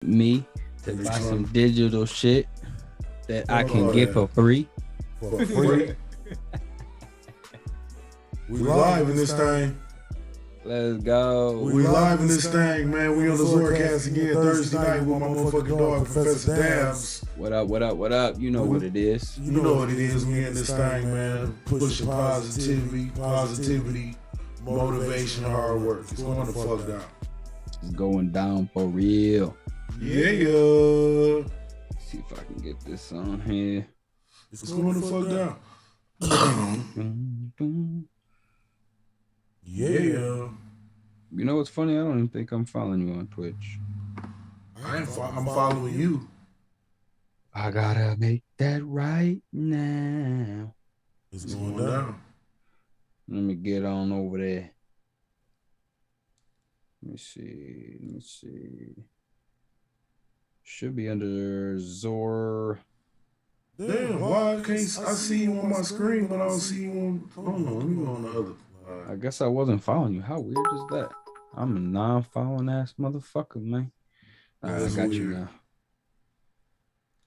me to buy some digital shit that I can get for free. For free. We live in this thing. Let's go. We live in this thing, man. We on the Zorcast again Thursday night with my motherfucking dog, Professor Dabs. What up, what up, what up? You know what it is. You know what it is. We in this thing, man. Pushing positivity, motivation, hard work. It's going the fuck down. It's going down for real. Yeah. Let's see if I can get this on here. It's going the fuck down. Yeah. You know what's funny? I don't even think I'm following you on Twitch. I'm following you. I gotta make that right now. It's going down. Let me get on over there. Let me see. Should be under Zor. Damn, why can't I see you on my screen but I don't see you on? I don't know. Let me go on the other. I guess I wasn't following you. How weird is that? I'm a non-following ass motherfucker, man. All right, I got you now.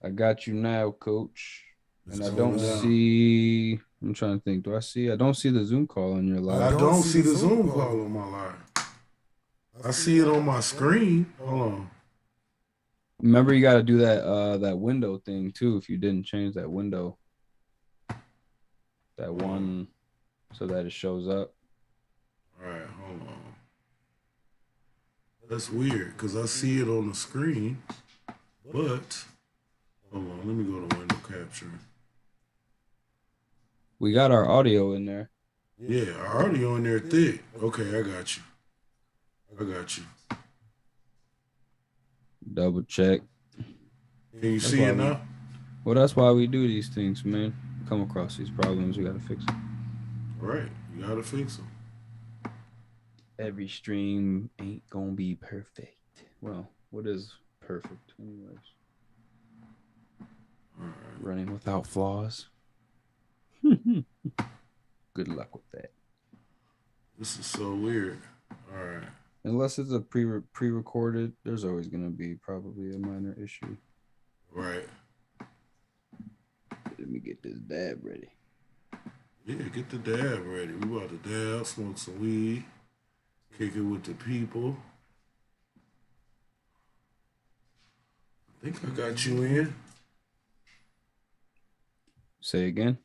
I got you now, coach. And I don't see. I'm trying to think. Do I see? I don't see the Zoom call on your live. I don't see the Zoom call on my live. I see it on my screen. Hold on. Remember, you got to do that window thing too. If you didn't change that window, that one, so that it shows up. All right, hold on. That's weird because I see it on the screen, but hold on. Let me go to window capture. We got our audio in there. Yeah, our audio in there thick. Okay, I got you. Double check. Can you see it now? Well, that's why we do these things, man. Come across these problems, we gotta fix them. Right, you gotta fix them. Every stream ain't gonna be perfect. Well, what is perfect, anyways? All right. Running without flaws. Good luck with that. This is so weird. All right. Unless it's a pre-recorded, there's always gonna be probably a minor issue. Right. Let me get this dab ready. Yeah, get the dab ready. We about to dab, smoke some weed, kick it with the people. I think I got you in. Say again?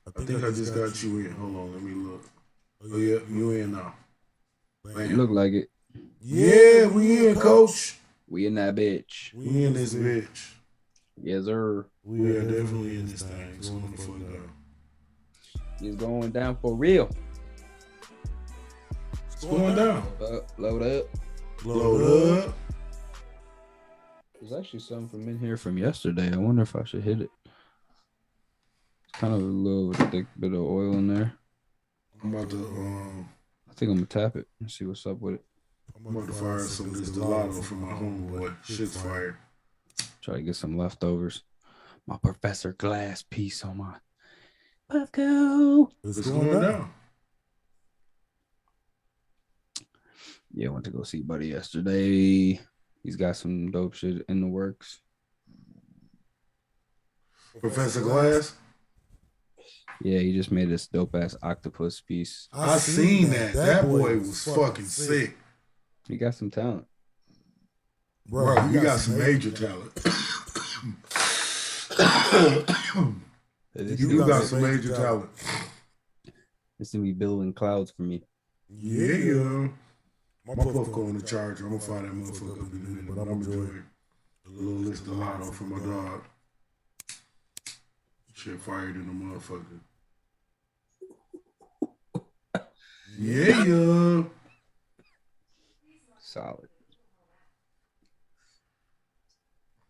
I think I just got you in. Hold on, let me look. Oh yeah, you in now. Bam. Look like it. Yeah, we in, coach. We in that bitch. We in this bitch. Yes, sir. We are definitely in this thing. It's going the fuck down. It's going down for real. It's going down. Load up. Load up. There's actually something from in here from yesterday. I wonder if I should hit it. It's kind of a little thick bit of oil in there. I'm about to I think I'm gonna tap it and see what's up with it. I'm about to fire some of this gelato from my homeboy. Shit's fire. Try to get some leftovers. My Professor Glass piece on my. Let's go. It's going down. Yeah, I went to go see Buddy yesterday. He's got some dope shit in the works. Professor Glass? Yeah, he just made this dope ass octopus piece. I seen that. That boy was fucking sick. He got some talent. Bro, you got some major talent. You got some major talent. It's gonna be billowing clouds for me. Yeah. My puff going to charger. I'm gonna fire that motherfucker up in a minute, but I'm enjoying a little list of lotto from my dog. Shit fired in the motherfucker. Yeah. Solid.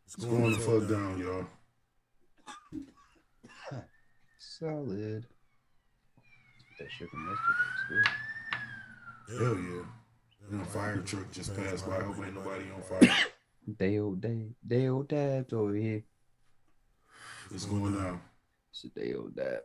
It's going the fuck down, y'all. Solid. That shit from yesterday. Hell yeah. And a fire truck just passed by. I hope ain't nobody on fire. Day old dabs over here. It's going down. It's a day old dab.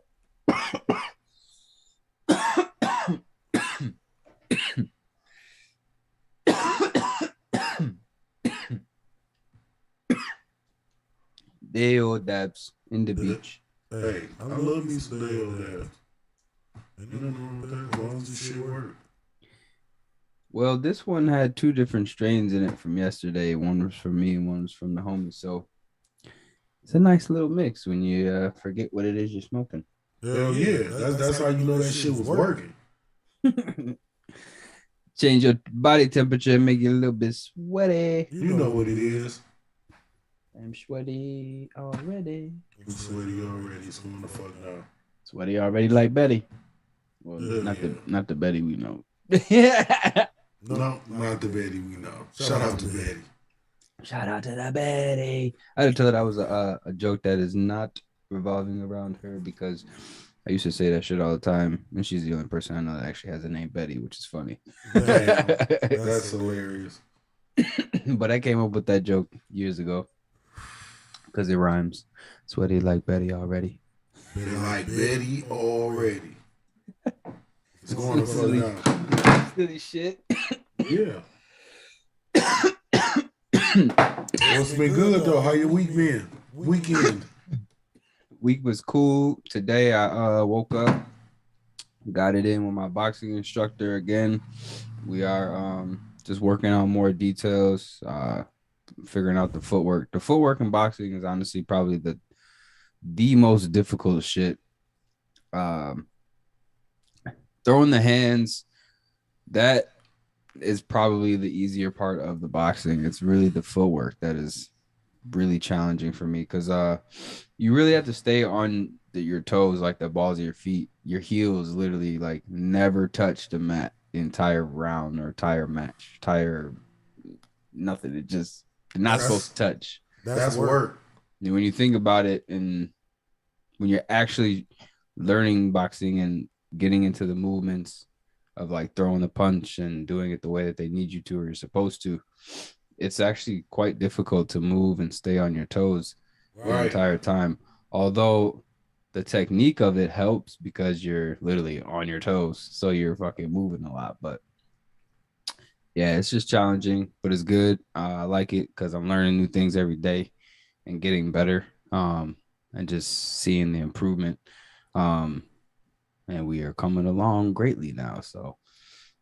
Dale dabs in the beach. Hey, I love me some Dale dabs. Ain't nothing wrong with that as long as the shit work. Well, this one had two different strains in it from yesterday. One was from me and one was from the homie. So it's a nice little mix when you forget what it is you're smoking. Hell yeah, that's how you know that shit was working. Change your body temperature and make you a little bit sweaty. You know what it is. I'm sweaty already. I'm sweaty already. So when the fuck now? Sweaty already like Betty. Well, Yeah, not the Betty we know. No, not the Betty we know. Shout out to Betty. Shout out to the Betty. I had to tell her that was a joke that is not revolving around her because I used to say that shit all the time, and she's the only person I know that actually has a name Betty, which is funny. Damn, that's hilarious. But I came up with that joke years ago because it rhymes. Sweaty like Betty already. Betty like Betty already. It's going to silly, now. silly shit. Yeah. What's been good though? How your week been? Weekend. Week was cool. Today I woke up, got it in with my boxing instructor again. We are just working on more details, figuring out the footwork. The footwork in boxing is honestly probably the most difficult shit. Throwing the hands, that is probably the easier part of the boxing. It's really the footwork that is really challenging for me because you really have to stay on your toes, like the balls of your feet. Your heels literally like never touch the mat the entire round or entire match, nothing. It just not supposed to touch. That's work. And when you think about it, and when you're actually learning boxing and getting into the movements of like throwing the punch and doing it the way that they need you to or you're supposed to, it's actually quite difficult to move and stay on your toes the entire time. Although the technique of it helps because you're literally on your toes, so you're fucking moving a lot. But yeah, it's just challenging, but it's good. I like it because I'm learning new things every day and getting better, and just seeing the improvement. And we are coming along greatly now. So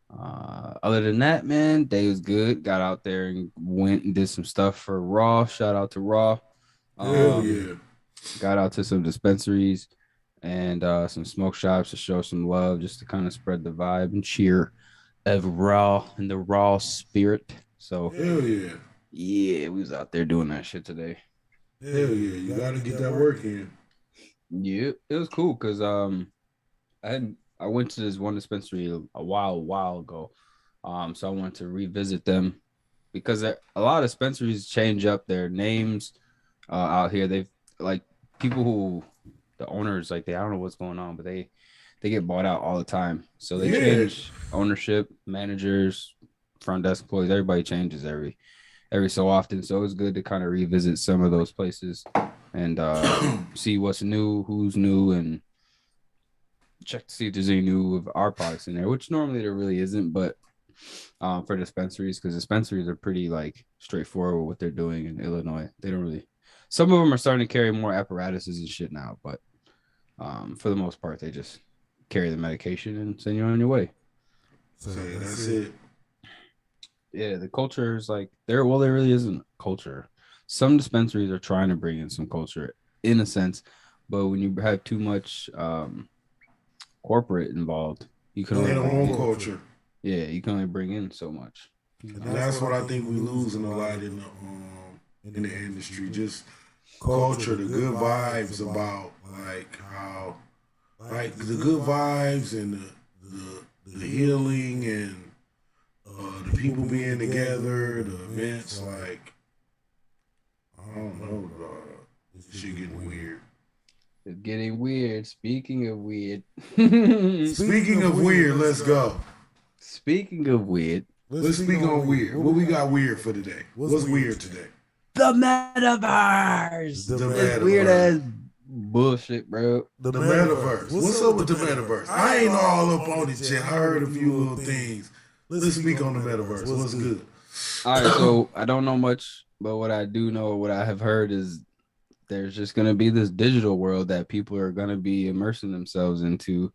other than that, man, day was good. Got out there and went and did some stuff for Raw. Shout out to Raw. Yeah. Got out to some dispensaries and some smoke shops to show some love, just to kind of spread the vibe and cheer of Raw and the Raw spirit. So yeah, we was out there doing that shit today. Hell yeah, you gotta get that work in. Yeah, it was cool because I went to this one dispensary a while ago. So I wanted to revisit them because a lot of dispensaries change up their names out here. They've like people who the owners like I don't know what's going on, but they get bought out all the time. So they change ownership, managers, front desk employees. Everybody changes every so often. So it's good to kind of revisit some of those places and see what's new, who's new, and check to see if there's any new of our products in there, which normally there really isn't, but for dispensaries, because dispensaries are pretty like straightforward with what they're doing in Illinois. They don't really, some of them are starting to carry more apparatuses and shit now, but for the most part, they just carry the medication and send you on your way. So that's it. Yeah, the culture is like there really isn't culture. Some dispensaries are trying to bring in some culture in a sense, but when you have too much corporate involved, you can only bring in culture. Yeah, you can only bring in so much. And that's what I think we losing a lot in the industry. Just culture, the good vibes about like how like the good vibes and the healing and the people being together, the events, like I don't know, this shit getting weird. It's getting weird. Speaking of weird. Speaking of weird, let's go. Speaking of weird. Let's speak on weird. What we got weird for today? What's weird today? The metaverse. The metaverse. Weird ass bullshit, bro. The metaverse. What's up with the metaverse? I ain't all up on it yet. I heard a few little things. Let's speak on the metaverse. What's good? All right, so I don't know much, but what I do know, what I have heard is there's just gonna be this digital world that people are gonna be immersing themselves into.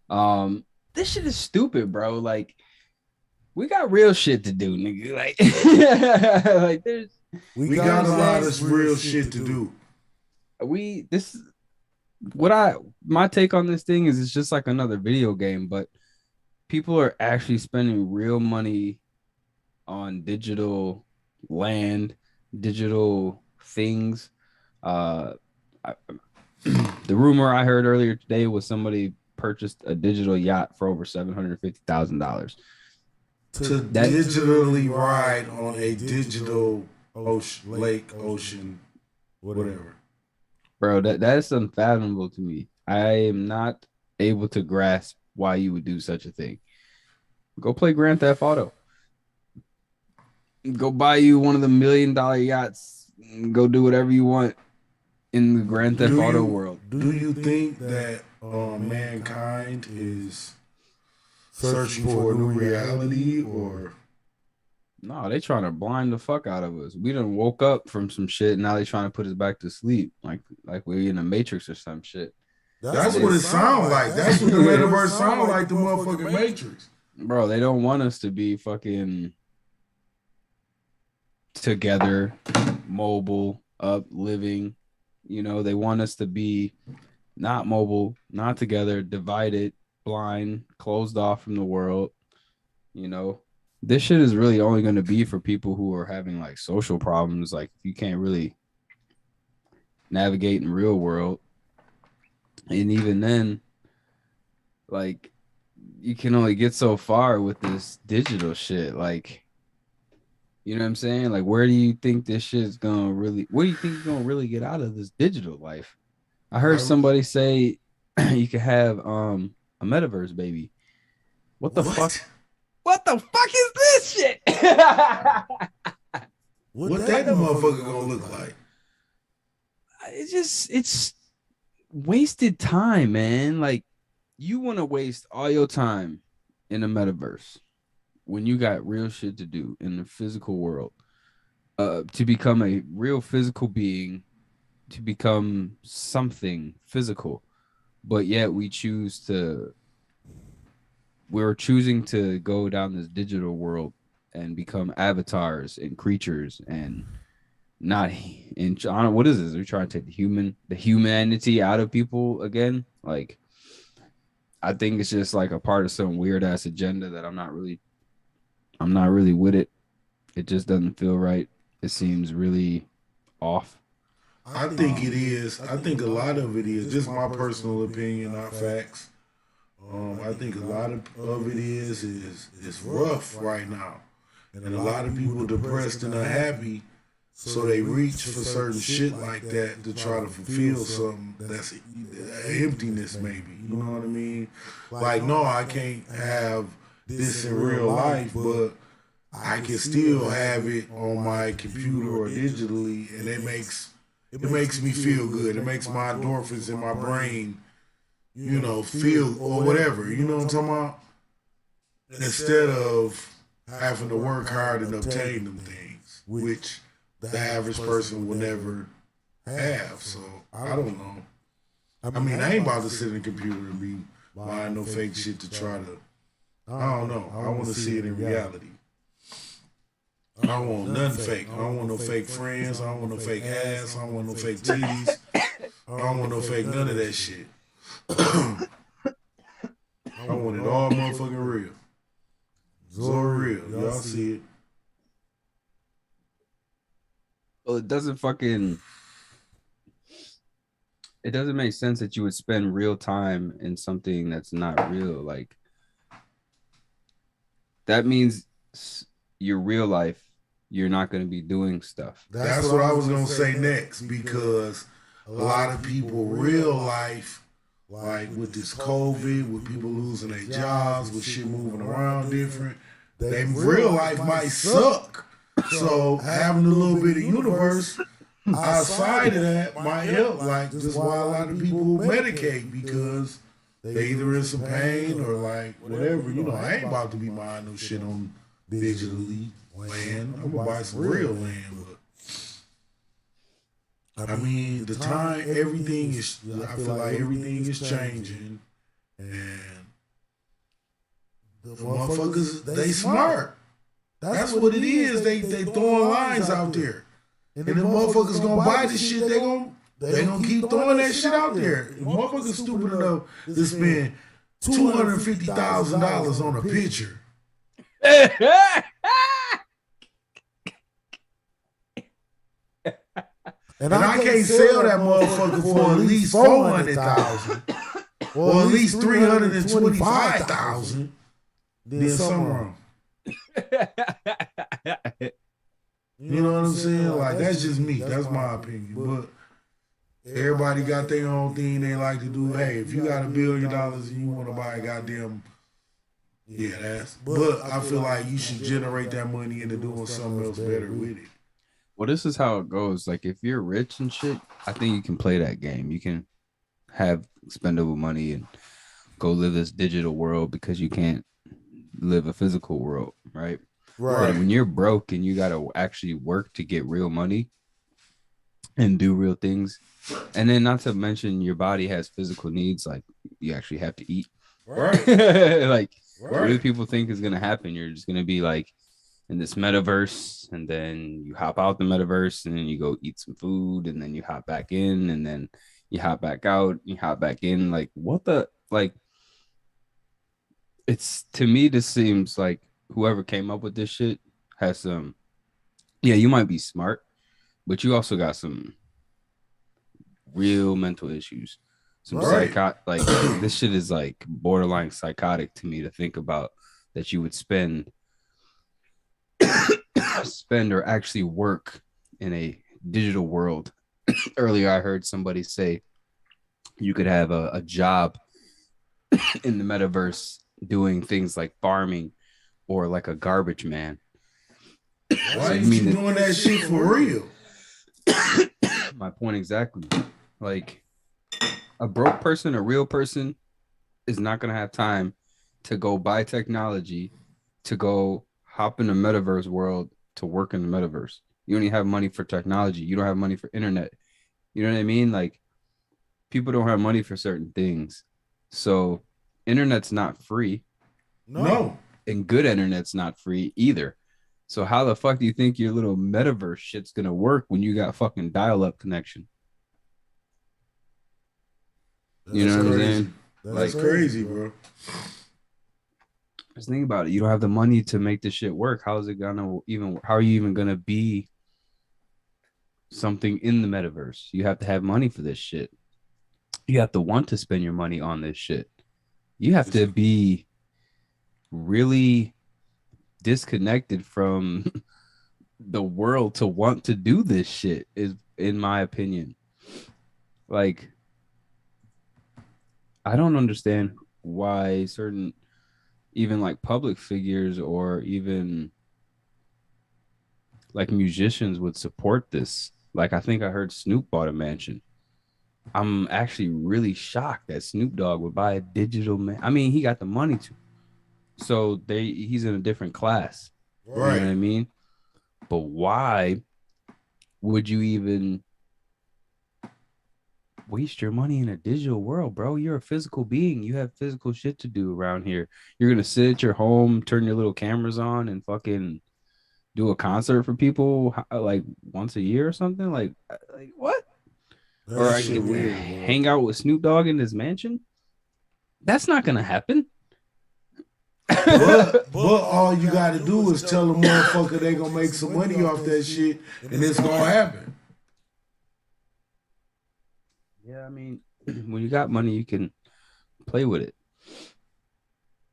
Um, this shit is stupid, bro. Like, we got real shit to do, nigga. Like, like there's we got a lot of real shit to do. This what I my take on this thing is it's just like another video game, but people are actually spending real money on digital land, digital things. Uh, I, the rumor I heard earlier today was somebody purchased a digital yacht for over $750,000 to digitally ride on a digital ocean, lake, ocean, whatever. Bro, that is unfathomable to me. I am not able to grasp why you would do such a thing. Go play Grand Theft Auto. Go buy you one of the $1 million yachts. Go do whatever you want in the Grand Theft Auto world. Do you think that mankind is searching for a new reality, or no? They trying to blind the fuck out of us. We done woke up from some shit. And now they trying to put us back to sleep, like we're in a Matrix or some shit. That's what it sounds like. That's what the metaverse sounds like. The motherfucking Matrix, bro. They don't want us to be fucking together, mobile, up, living. You know, they want us to be not mobile, not together, divided, blind, closed off from the world. You know, this shit is really only going to be for people who are having like social problems. Like, you can't really navigate in real world. And even then, like, you can only get so far with this digital shit. Like, you know what I'm saying? Like, where do you think this shit's gonna really? What do you think you're gonna really get out of this digital life? I heard somebody say you could have a metaverse baby. What the fuck? What the fuck is this shit? what that motherfucker gonna look like? It's wasted time, man. Like, you want to waste all your time in a metaverse when you got real shit to do in the physical world, to become a real physical being, to become something physical, but yet we're choosing to go down this digital world and become avatars and creatures and not in what is this? They're trying to take the humanity out of people again. Like, I think it's just like a part of some weird ass agenda that I'm not really with it. It just doesn't feel right. It seems really off. I think it is. I think a lot of it is just my personal opinion, not facts. I think a lot of it is rough right now, and a lot of people depressed and unhappy, so they reach for certain shit like that to try to fulfill something that's emptiness, maybe. You know what I mean? Like, no, I can't have this in real life, but I can still have it on my computer or digitally, and it makes me feel good. It makes my endorphins in my brain, you know, feel or whatever. You know what I'm talking about? Instead of having to work hard and obtain them things, which the average person will never have. So I don't know. I mean, I ain't about to sit in a computer and be buying no fake shit to try to. I don't know. I want to see it in reality. I don't want nothing fake. I don't want no fake friends. I don't want no fake ass. I don't want no fake titties. I don't want no fake none of that shit. I want it all motherfucking real. Zor real. Y'all see it. Well, it doesn't make sense that you would spend real time in something that's not real. Like, that means your real life, you're not going to be doing stuff. That's what I was going to say next, because a lot of people real life, like with this COVID, with people losing their jobs, with shit moving around different, they real life might suck. So having a little bit of universe outside of that might help. Like, just why a lot of people medicate, because they either in some pain or like whatever. You know, I ain't about to be buying no shit on digitally land. I'm gonna buy some real land, but I mean, the time, everything is. I feel like everything is changing, and the motherfuckers they smart. That's what it is. They throwing lines out there, and the motherfuckers gonna buy this shit. They gonna keep throwing that shit out there. If motherfuckers stupid enough to spend $250,000 on a picture. And I can't sell that motherfucker for at least 400,000 or at least 325,000. Then something wrong. You know what I'm saying? Like, that's just me. That's my opinion. But everybody got their own thing they like to do. Hey, if you got $1 billion and you want to buy a goddamn, but I feel like you should generate that money into doing something else better with it. Well, this is how it goes. Like, if you're rich and shit, I think you can play that game. You can have expendable money and go live this digital world because you can't live a physical world, right? Right. But when you're broke and you got to actually work to get real money and do real things, and then not to mention your body has physical needs, like you actually have to eat. Right. Like, what do people think is going to happen? You're just going to be like in this metaverse, and then you hop out the metaverse, and then you go eat some food, and then you hop back in, and then you hop back out, you hop back in. Like, what the, like, it's, to me, this seems like whoever came up with this shit has some, yeah, you might be smart, but you also got some real mental issues. Some like this shit is like borderline psychotic to me to think about that you would spend or actually work in a digital world. Earlier, I heard somebody say you could have a job in the metaverse doing things like farming or like a garbage man. Why are you doing that shit for real? My point exactly. Like, a broke person, a real person, is not going to have time to go buy technology, to go hop in the metaverse world, to work in the metaverse. You only have money for technology. You don't have money for internet. You know what I mean? Like, people don't have money for certain things. So internet's not free. No. And good internet's not free either. So how the fuck do you think your little metaverse shit's going to work when you got fucking dial-up connection? You know what I'm saying? That's crazy, bro. Just think about it. You don't have the money to make this shit work. How is it gonna even? How are you even gonna be something in the metaverse? You have to have money for this shit. You have to want to spend your money on this shit. You have to be really disconnected from the world to want to do this shit, is in my opinion. Like, I don't understand why certain, even like public figures or even like musicians would support this. Like, I think I heard Snoop bought a mansion. I'm actually really shocked that Snoop Dogg would buy a digital man. I mean, he got the money to. So he's in a different class. Right. You know what I mean? But why would you even waste your money in a digital world, bro? You're a physical being. You have physical shit to do around here. You're gonna sit at your home, turn your little cameras on, and fucking do a concert for people like once a year or something. Like what? That's or I can weird, hang out with Snoop Dogg in his mansion. That's not gonna happen. But all you gotta do is tell a motherfucker they gonna make some money off that shit, and it's gonna happen. Yeah, I mean, when you got money, you can play with it.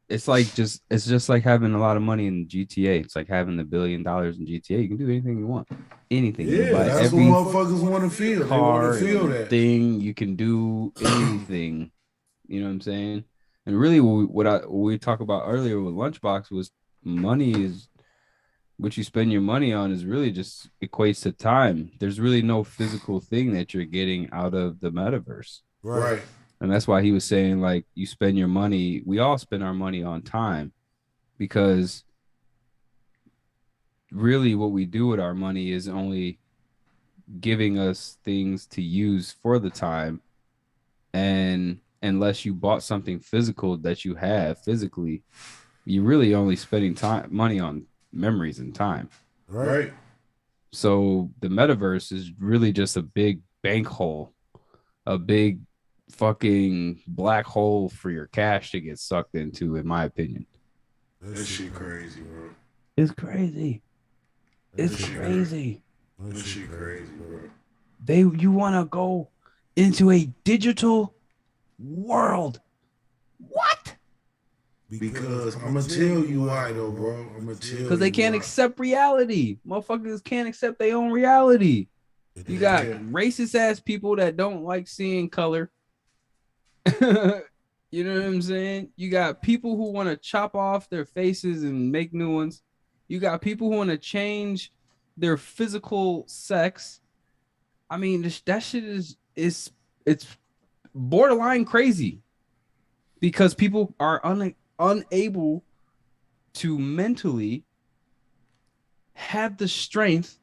It's just like having a lot of money in GTA. It's like having $1 billion in GTA. You can do anything you want. Anything. Yeah, that's what motherfuckers want to feel. They want to feel that thing. You can do anything. You know what I'm saying? And really, what we talked about earlier with Lunchbox was money is what you spend your money on is really just equates to time. There's really no physical thing that you're getting out of the metaverse. Right. And that's why he was saying, like, you spend your money. We all spend our money on time, because really what we do with our money is only giving us things to use for the time, and unless you bought something physical that you have physically, you're really only spending money on memories and time. Right. So the metaverse is really just a big bank hole, a big fucking black hole for your cash to get sucked into, in my opinion. That shit crazy, bro. It's crazy. It's That shit crazy. crazy. That shit crazy, bro. You want to go into a digital world. What? Because I'm gonna tell you why though, bro. I'm gonna tell you Because they can't why. accept reality. Motherfuckers can't accept their own reality. You got racist ass people that don't like seeing color. You know what I'm saying? You got people who want to chop off their faces and make new ones. You got people who want to change their physical sex. I mean, that shit is it's borderline crazy because people are unable to mentally have the strength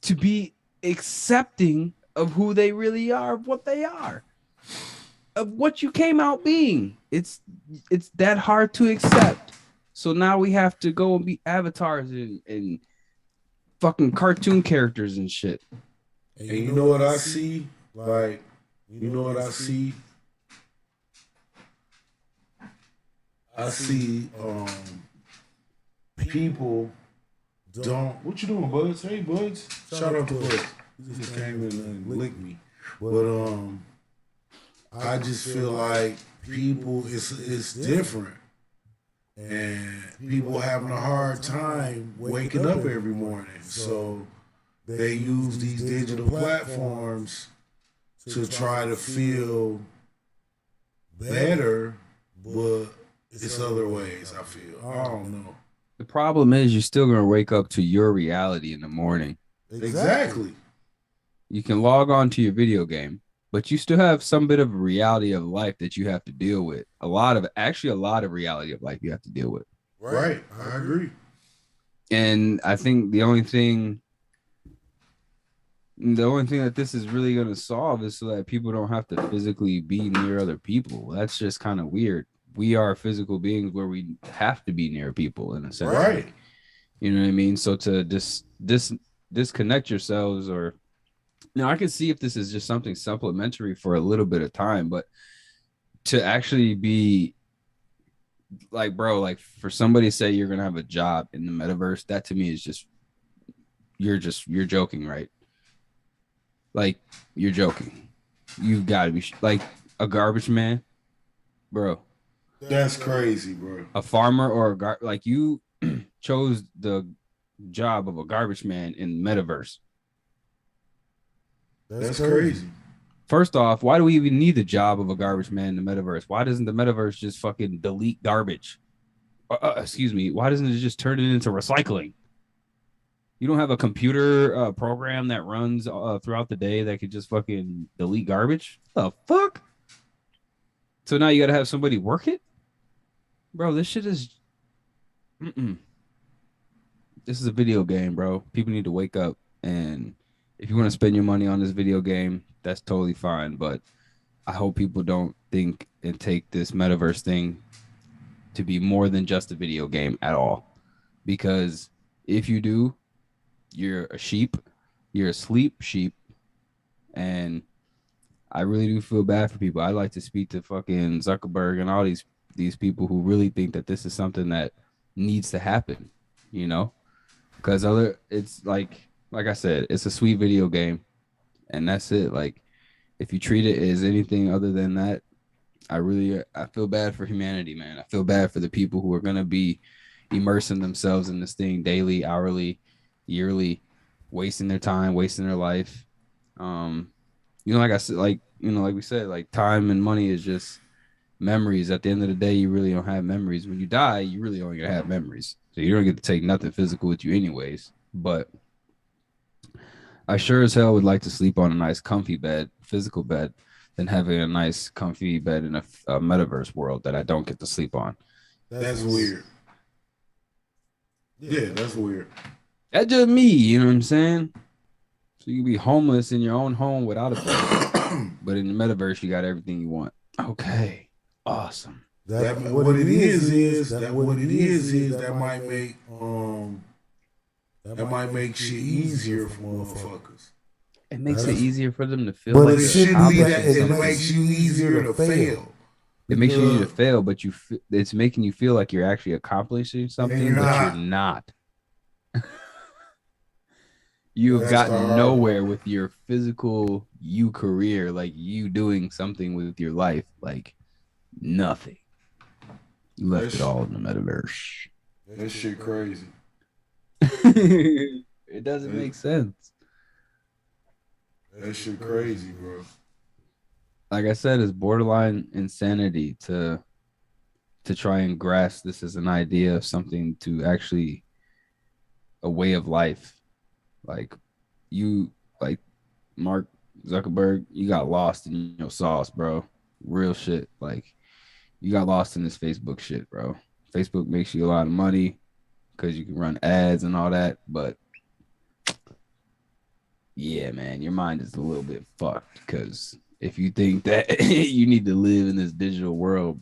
to be accepting of who they really are, of what they are, of what you came out being. It's that hard to accept. So now we have to go and be avatars and fucking cartoon characters and shit. And you know what I see? Like, you know what I see? I see people don't. What you doing, Buds? Hey, Buds. Shout out to Buds. He just came in and licked me. But I just feel like people it's different, and people having a hard time waking up every morning. So they use these digital platforms to try to feel better, but it's other ways. I feel. I don't know. The problem is you're still gonna wake up to your reality in the morning. Exactly. You can log on to your video game, but you still have some bit of a reality of life that you have to deal with. A lot of reality of life you have to deal with. Right. I agree. And I think the only thing that this is really going to solve is so that people don't have to physically be near other people. That's just kind of weird. We are physical beings where we have to be near people in a sense. Right. Like, you know what I mean? So to disconnect yourselves, or now I can see if this is just something supplementary for a little bit of time, but to actually be like, bro, like for somebody to say you're gonna have a job in the metaverse, that to me is you're joking, right? Like you're joking. You've got to be like a garbage man, bro. That's crazy, bro. A farmer or like you chose the job of a garbage man in metaverse. That's crazy. First off, why do we even need the job of a garbage man in the metaverse? Why doesn't the metaverse just fucking delete garbage? Excuse me. Why doesn't it just turn it into recycling? You don't have a computer program that runs throughout the day that could just fucking delete garbage? The fuck? So now you got to have somebody work it? Bro, this shit is. Mm-mm. This is a video game, bro. People need to wake up. And if you want to spend your money on this video game, that's totally fine. But I hope people don't think and take this metaverse thing to be more than just a video game at all. Because if you do, you're a sheep, you're a sleep sheep, and I really do feel bad for people. I like to speak to fucking Zuckerberg and all these people who really think that this is something that needs to happen, you know? Because it's like I said, it's a sweet video game, and that's it. Like if you treat it as anything other than that, I feel bad for humanity, man. I feel bad for the people who are gonna be immersing themselves in this thing daily, hourly, yearly, wasting their time, wasting their life. Um, like I said, like we said, like time and money is just memories. At the end of the day, you really don't have memories. When you die, you really only gonna have memories. So you don't get to take nothing physical with you anyways. But I sure as hell would like to sleep on a nice comfy bed, physical bed, than having a nice comfy bed in a metaverse world that I don't get to sleep on. That's weird. Yeah, that's weird. That's just me, you know what I'm saying? So you can be homeless in your own home without a bed, but in the metaverse you got everything you want. Okay, awesome. What it is that might make shit easier for motherfuckers. It makes it easier for them to feel But like it they're shouldn't be that. accomplishing It something. makes you easier to fail. It makes you easier to fail, but it's making you feel like you're actually accomplishing something, but you're not. You have gotten nowhere with your physical you career, like you doing something with your life, like nothing. You left it all in the metaverse. That shit crazy. It doesn't make sense. That shit crazy, bro. Like I said, it's borderline insanity to try and grasp this as an idea of something to actually a way of life. Like you, like Mark Zuckerberg, you got lost in your sauce, bro. Real shit. Like you got lost in this Facebook shit, bro. Facebook makes you a lot of money because you can run ads and all that, but yeah, man, your mind is a little bit fucked because if you think that you need to live in this digital world,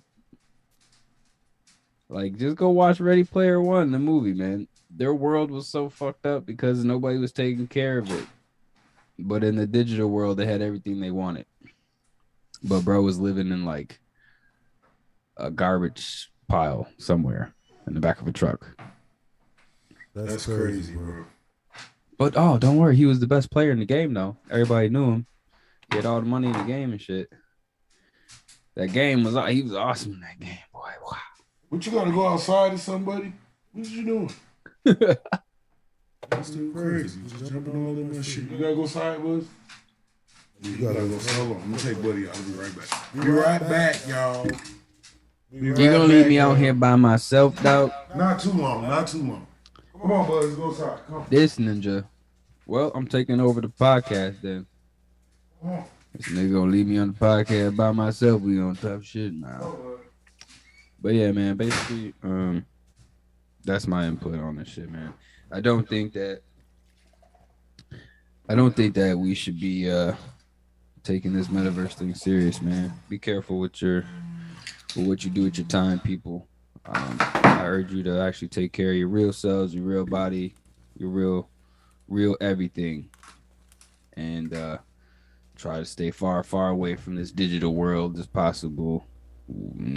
like just go watch Ready Player One, the movie, man. Their world was so fucked up because nobody was taking care of it. But in the digital world, they had everything they wanted. But bro was living in like a garbage pile somewhere in the back of a truck. That's crazy, bro. But oh, don't worry, he was the best player in the game though. Everybody knew him. He had all the money in the game and shit. That game was he was awesome in that game, boy. Wow. What you gotta go outside to somebody? What you doing? That's too crazy. Just jumping all in that shit. You gotta go sideways? You gotta go solo. I'm gonna take Buddy out. I'll be right back. Be right back, y'all. You gonna leave me out here by myself, dog? Not too long. Not too long. Come on, Buzz. Go outside. Come. This ninja. Well, I'm taking over the podcast then. This nigga gonna leave me on the podcast by myself. We on tough shit now. But yeah, man, basically, that's my input on this shit, man. I don't think that we should be taking this metaverse thing serious, man. Be careful with what you do with your time, people. I urge you to actually take care of your real selves, your real body, your real everything, and try to stay far away from this digital world as possible.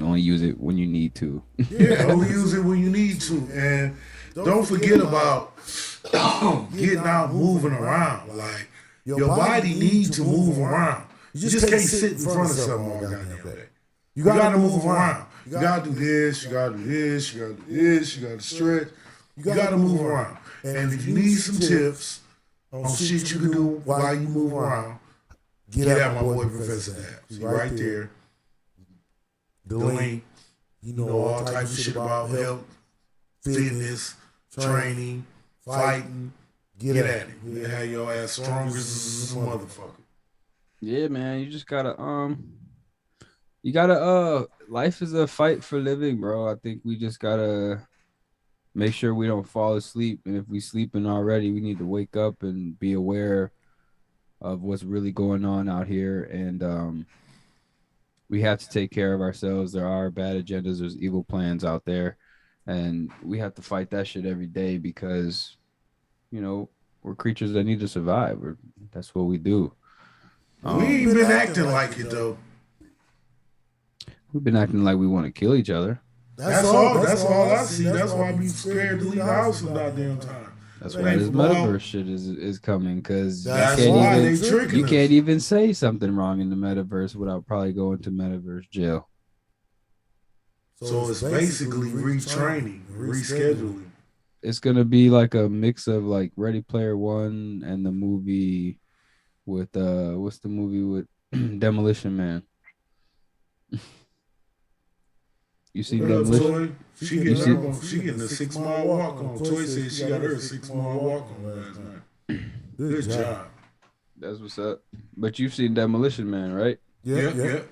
Only use it when you need to. Yeah, only use it when you need to, and don't forget about getting out, moving around. Like your body needs to move around. You just can't sit in front of something all goddamn day. You gotta move around. You gotta do this. You gotta do this. You gotta do this. You gotta stretch. You gotta move around. And if you need some tips on shit you can do while you move around, get at my boy Professor Dab. He's right there. The link. You know all types of shit about health, fitness, training, fighting. Get at it. You have your ass strong as a motherfucker. Yeah, man. You just gotta life is a fight for living, bro. I think we just gotta make sure we don't fall asleep. And if we sleeping already, we need to wake up and be aware of what's really going on out here. And we have to take care of ourselves. There are bad agendas, there's evil plans out there. And we have to fight that shit every day because, you know, we're creatures that need to survive. That's what we do. We ain't been acting like it though. We've been acting like we want to kill each other. That's all I see. That's why I be scared to leave the house some goddamn time. That's why this metaverse shit is coming, because you can't even say something wrong in the metaverse without probably going to metaverse jail. So it's basically retraining, rescheduling. It's gonna be like a mix of like Ready Player One and the movie with what's the movie with Demolition Man? You seen Demolition? She getting a 6 mile walk on. Toy said she got her a 6 mile walk on last night. Good job. That's what's up. But you've seen Demolition Man, right? Yeah.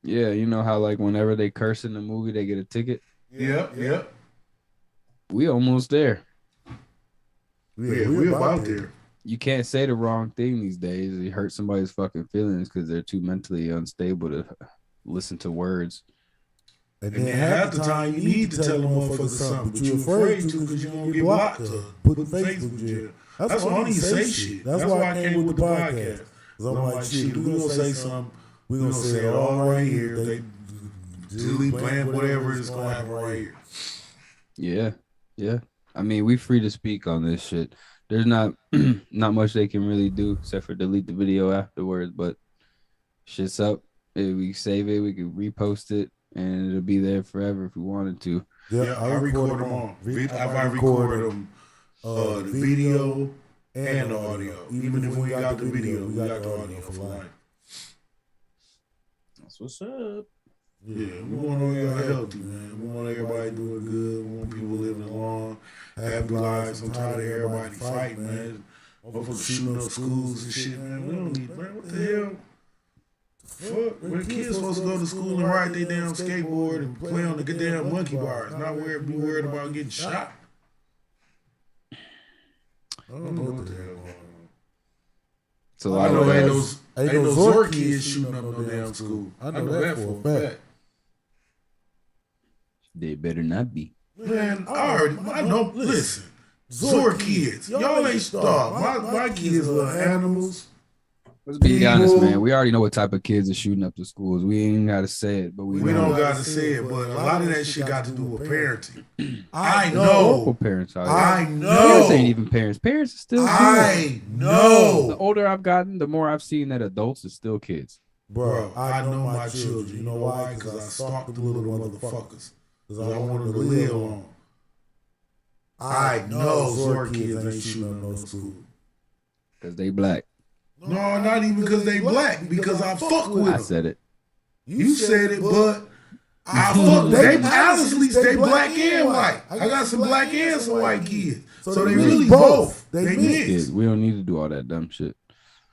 Yeah, you know how like whenever they curse in the movie, they get a ticket? Yeah. We almost there. Yeah, we about there. you can't say the wrong thing these days. You hurt somebody's fucking feelings because they're too mentally unstable to listen to words. And then half the time you need to tell a motherfucker something, but you're afraid to because you're gonna get blocked or put in Facebook jail. That's why I don't even say shit. That's why I came with the podcast. Cause I'm like, shit, we gonna say something. We gonna say it all right here. They delete, plan, whatever is gonna happen right here. Yeah, yeah. I mean, we free to speak on this shit. There's not not much they can really do except for delete the video afterwards. But shit's up. If we save it, we can repost it, and it'll be there forever if we wanted to. Yeah, I record them all. I recorded them, the video and the audio. Even if we got the video, we got the audio for life. That's what's up. Yeah, we want everybody healthy, man. We want everybody doing good. We want people living long, happy lives. I'm tired of everybody fighting, man. Motherfuckers shooting up schools and shit, man. We don't need, man. What the hell? Fuck, when the kids supposed to go to school and ride their damn skateboard and play on the goddamn monkey bars, not be worried about getting shot. I don't know what the hell going on. It's a lot of ain't no Zork kids shooting up no damn school. I know that for a fact. They better not be. Man, I know. Listen, Zork kids, y'all ain't starved. My kids are animals. Let's be honest, man. We already know what type of kids are shooting up the schools. We ain't got to say it, but we don't got to say it. But a lot of that shit got to do with parenting. I know. Parents are. I know. Parents ain't even parents. Parents are still kids. I know. The older I've gotten, the more I've seen that adults are still kids. Bro, I know my children. You know why? Because I stalked the little motherfuckers. Because I want them to live long. I know Zork kids ain't shooting up no school. Because they black. No, not even because they black. Because I fuck with them. I said it. You said it, but I fuck. They honestly stay black and white. I got some black and some white kids, so they really both. They mix. We don't need to do all that dumb shit.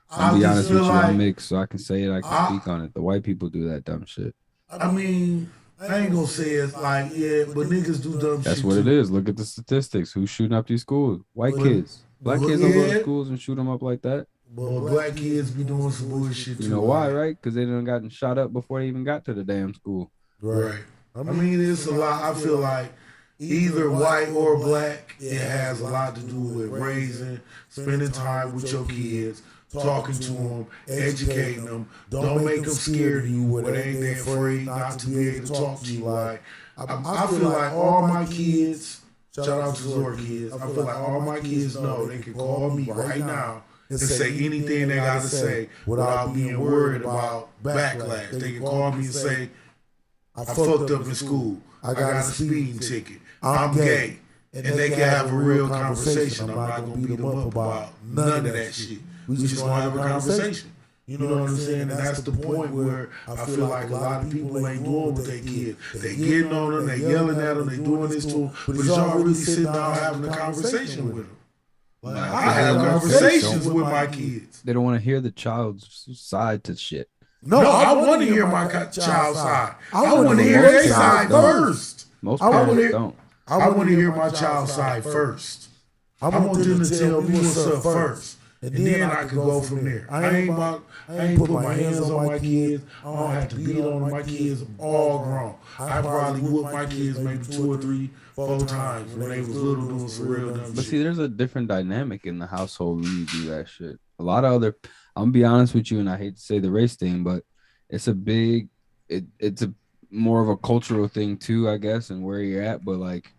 I'll be honest with you. I'm mixed, so I can say it. I can speak on it. The white people do that dumb shit. I mean, I ain't gonna say it's like, yeah, but niggas do dumb shit. That's what it is. Look at the statistics. Who's shooting up these schools? White kids. Black kids don't go to schools and shoot them up like that. But black kids be doing some bullshit too. You know why, right? Because they done gotten shot up before they even got to the damn school. Right. I mean, it's a lot. I feel like either white or black, it has a lot to do with raising, spending time with your kids, talking to them, educating them. Don't make them scared of you where they ain't they afraid not to be able to talk to you. Like, I feel like all my kids, shout out to Zork kids, I feel like all my kids know they can call me right now and say anything they got to say without being worried about backlash. They can call me and say, I fucked up in school. I got a speeding ticket. I'm gay. And they can have a real conversation. I'm not going to beat them up about none of that shit. We just going to have a conversation. You know what I'm saying? And that's the point where I feel like a lot of people ain't doing with their kids. They getting on them, they yelling at them, they doing this to them, but y'all really sitting down having a conversation with them. Like, I have conversations with my kids. They don't want to hear the child's side to shit. No, I want to hear my child's side. I want to hear their side first. Most parents don't. I want to hear my child's side first. I want them to tell me what's up first. And then I can go from there. I ain't put my hands on my kids. I don't have to beat on my kids. All grown. I probably whooped my kids maybe 2 or 3, 4 times when they was little doing some real dumb shit. But see, there's a different dynamic in the household when you do that shit. A lot of other, I'm gonna be honest with you, and I hate to say the race thing, but it's a big, it's a more of a cultural thing too, I guess, and where you're at. But like,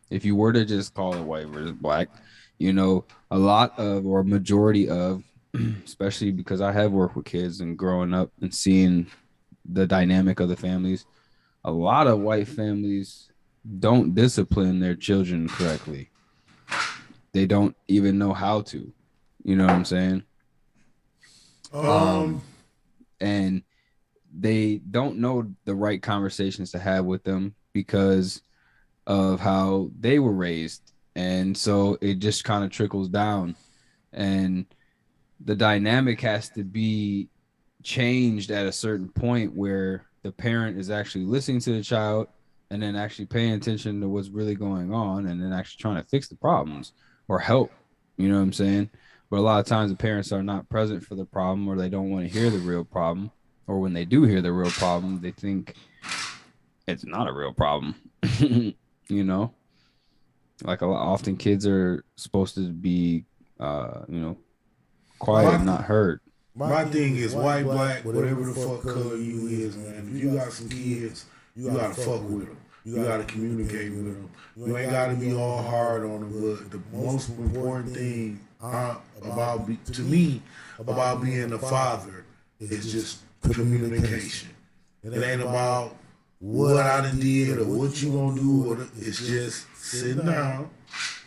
if you were to just call it white versus black, you know, a lot of, or majority of, especially because I have worked with kids and growing up and seeing the dynamic of the families, a lot of white families don't discipline their children correctly. They don't even know how to. You know what I'm saying? And they don't know the right conversations to have with them because of how they were raised. And so it just kind of trickles down, and the dynamic has to be changed at a certain point where the parent is actually listening to the child and then actually paying attention to what's really going on and then actually trying to fix the problems or help. You know what I'm saying? But a lot of times the parents are not present for the problem, or they don't want to hear the real problem. Or when they do hear the real problem, they think it's not a real problem. You know, like often kids are supposed to be, quiet and not heard. My thing is white, black, whatever the fuck color you is, man. If you got some kids, you gotta fuck with them. You gotta communicate with them. You ain't gotta be all hard on them. But the most important thing to me about being a father is just communication. It ain't about what I done did or what you gonna do. It's just sitting down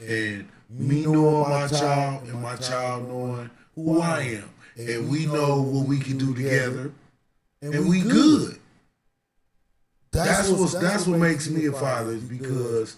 and me knowing my child and my child knowing who I am. And we know what we can do together, and we good. That's what makes me a father, because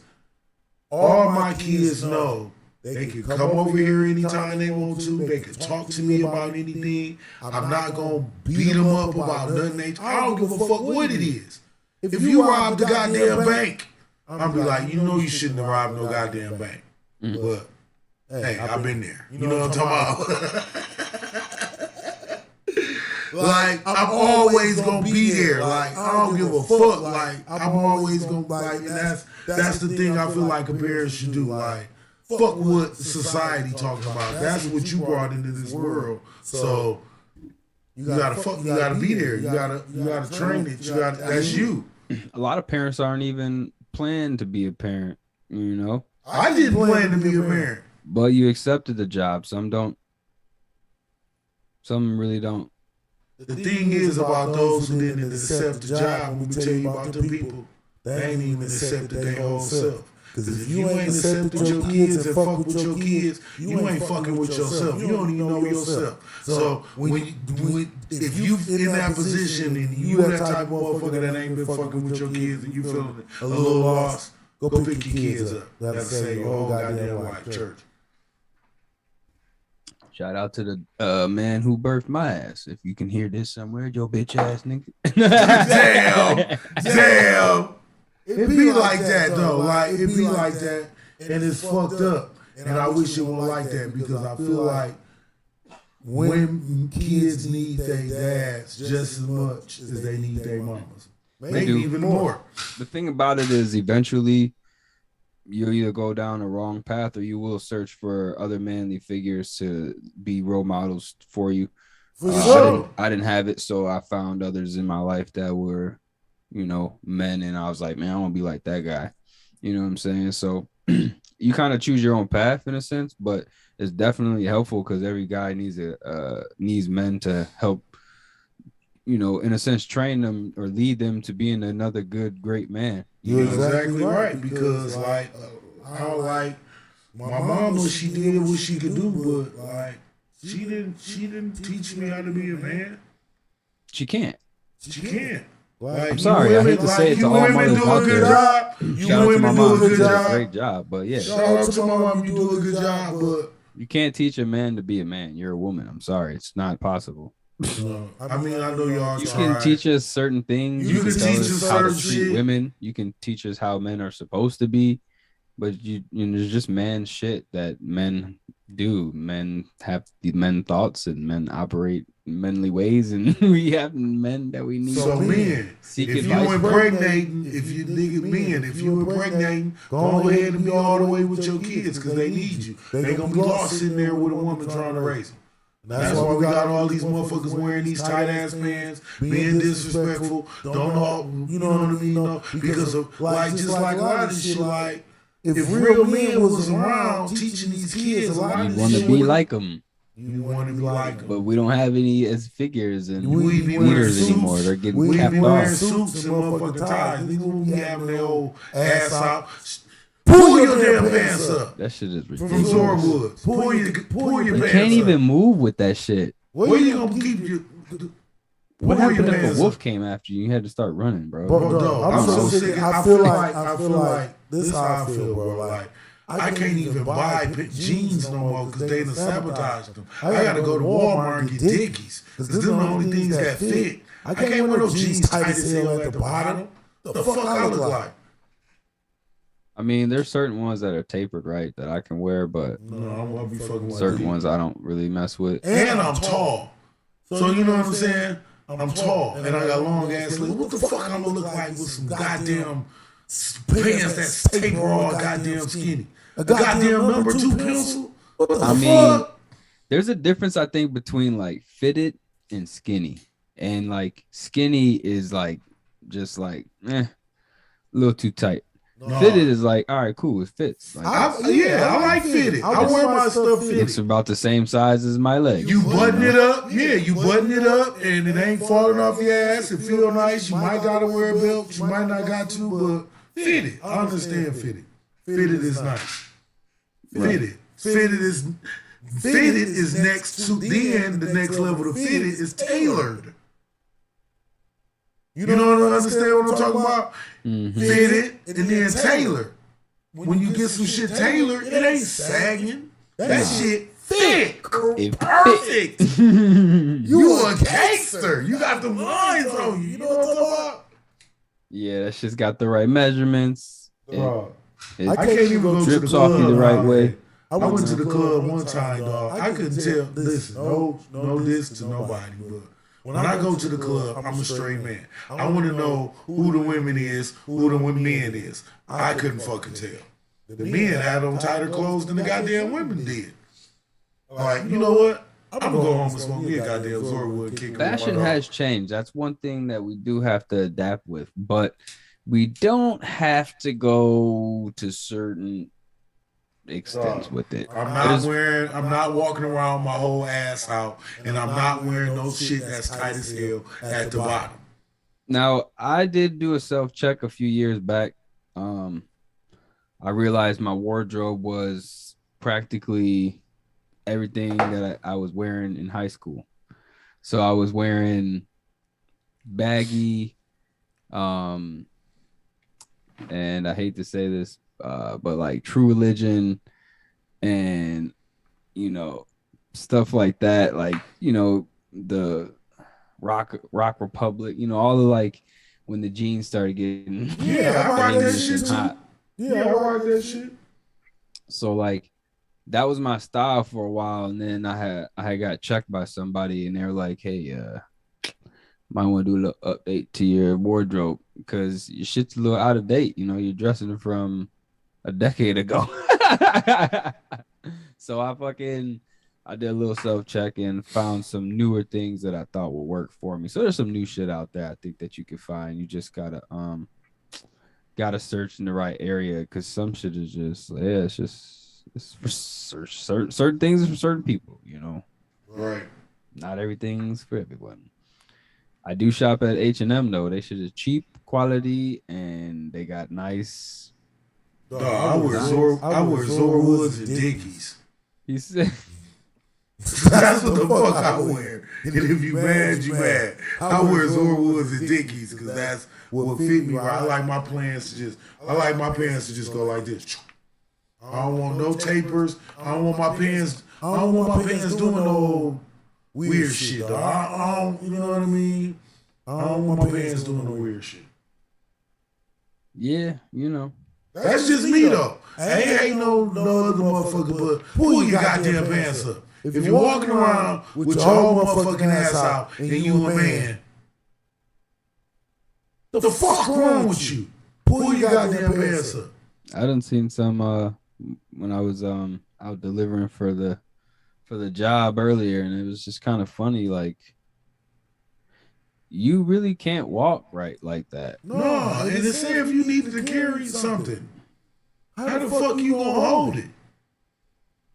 all my kids know they can come over here anytime they want to. They can talk to me about anything. I'm not gonna beat them up about nothing. I don't give a fuck what it is. If you rob the goddamn bank, I'm be like, you know you shouldn't have robbed no goddamn bank. But hey, I've been there. You know what I'm talking about? Like, I'm always gonna be there. Like, I don't give a fuck. Like, I'm always gonna, like, and that's the thing I feel like a parent should do. Like, fuck what society talking about. That's what you brought into this world. So you gotta be there. You gotta train it. That's you. A lot of parents aren't even planned to be a parent, you know? I didn't plan to be a parent. But you accepted the job. Some don't. Some really don't. The thing is about those who didn't accept the job, let me tell you about them people, they ain't even accepted their whole self. Because if you ain't accepted your kids and fuck with your kids, you ain't fucking with yourself. You don't even know yourself. So if you in that position and you that type of motherfucker that ain't been fucking with your kids and you feeling a little lost, go pick your kids up. That's say your whole goddamn life, church. Shout out to the man who birthed my ass. If you can hear this somewhere, your bitch ass nigga. Damn. It be like that though. Like, it be like that, and it's fucked up. And I wish it was like that, because I feel like when kids need their dads just as much as they need their mamas, maybe even more. The thing about it is, eventually, you'll either go down a wrong path, or you will search for other manly figures to be role models for you. I didn't have it, so I found others in my life that were, men, and I was like, man, I want to be like that guy. You know what I'm saying? So you kind of choose your own path in a sense, but it's definitely helpful because every guy needs men to help, in a sense, train them or lead them to being another good, great man. You're exactly right, because my mama, she did what she could do, but like she didn't teach me how to be a man. She can't. She can't. Like, I'm sorry, I hate to say it to all mothers out there. Shout out to my mom, she did a great job, but yeah. Shout out to my mom, you do a good job, but you can't teach a man to be a man. You're a woman. I'm sorry, it's not possible. I mean, I know y'all. You can teach us certain things. You can teach us how to certain treat shit. Women. You can teach us how men are supposed to be, but there's just man shit that men do. Men have the men thoughts, and men operate manly ways, and we have men that we need. So men, if you impregnating, if you impregnating, go ahead and be all the way with your kids, because they need you. They gonna be lost in there with a woman trying to raise them. That's why we got all these motherfuckers wearing these tight ass pants, being disrespectful, don't know, you know what I mean? No, because of just like a lot of shit. Like, if real men was around teaching these kids a lot of shit, you want to be like them. You want to be like them, but we don't have any as figures and leaders anymore. They're getting capped off. Wearing suits and motherfucking ties. These will be having their old ass out. Pull your damn pants up. That shit is ridiculous. From Zorcast. Pull your pants up. You can't even move with that shit. Where you gonna keep your? What happened if a wolf came after you? You had to start running, bro. I'm so sick. I feel like this is how I feel, bro. Like, I can't even buy jeans no more because they done sabotaged them. I gotta go to Walmart and get Dickies because them the only things that fit. I can't wear those jeans tight as hell at the bottom. The fuck I look like? I mean, there's certain ones that are tapered right that I can wear, but No, I'm gonna be fucking with certain ones I don't really mess with. And I'm tall. So you know what I'm saying? I'm tall and I got long ass legs. What the fuck I'm gonna look like with some goddamn pants that's taper all goddamn skinny? A goddamn number 2 pencil? What the fuck? There's a difference, I think, between like fitted and skinny. And like skinny is like just like a little too tight. No. Fitted is like, all right, cool, it fits. Like, I like fitted. I wear my stuff fitted. Looks about the same size as my legs. You button it up, you button it up, and it ain't falling off your ass. It feel nice. You might gotta wear a belt, you might not got to, but fitted. I understand fitted. Fitted is nice. Fitted. Fitted is next to then the next level of fitted is tailored. You don't understand what I'm talking about? Mm-hmm. Fitted and then tailored. When you get some shit tailored, it ain't sagging. That shit fit. Perfect. You a gangster. You got the lines on you. You know what I'm talking about? Yeah, that shit's got the right measurements. I can't even go to the club off you the right way. I went to the club one time, dog. I couldn't tell. Listen, no this to nobody, but when I go to the club, I'm a straight man. I want to know who the women is, who the men is. I couldn't fucking tell. The men had on tighter clothes than the goddamn women did. Like, you know what? I'm gonna go home and smoke me a goddamn Zorwood and kick. Fashion has changed. That's one thing that we do have to adapt with, but we don't have to go to certain extents with it. I'm not walking around my whole ass out, and I'm not wearing no shit that's tight as hell at the bottom. Now, I did do a self-check a few years back. I realized my wardrobe was practically everything that I was wearing in high school. So I was wearing baggy, and I hate to say this, but like True Religion and, you know, stuff like that, like, you know, the Rock Republic, you know, all the like when the jeans started getting I rock that shit hot. I rock that shit. So like that was my style for a while, and then I had got checked by somebody, and they were like, "Hey, might want to do a little update to your wardrobe because your shit's a little out of date. You know, you're dressing from a decade ago." So I did a little self-check and found some newer things that I thought would work for me. So there's some new shit out there I think that you can find. You just gotta search in the right area, because some shit is just it's for certain things is for certain people, you know. Right. Not everything's for everyone. I do shop at H&M though. They shit is cheap, quality, and they got nice. I wear Zorwoods and Dickies. He said that's what the fuck I wear. And if you mad, you mad. I wear Zorwoods and Dickies because that's what fit me. Right? I like my pants to just go like this. I don't want no tapers. I don't want my pants doing no weird shit. I don't, you know what I mean? I don't want my pants doing no weird shit. Yeah, you know. That's just me though. I ain't no other motherfucker, but pull your goddamn pants up. If you're walking around with your whole motherfucking ass out and you a man, the fuck wrong with you? Pull your goddamn pants up. I done seen some when I was out delivering for the job earlier, and it was just kind of funny, like you really can't walk right like that. No, and it's say if you needed to carry something, how the fuck you gonna hold it?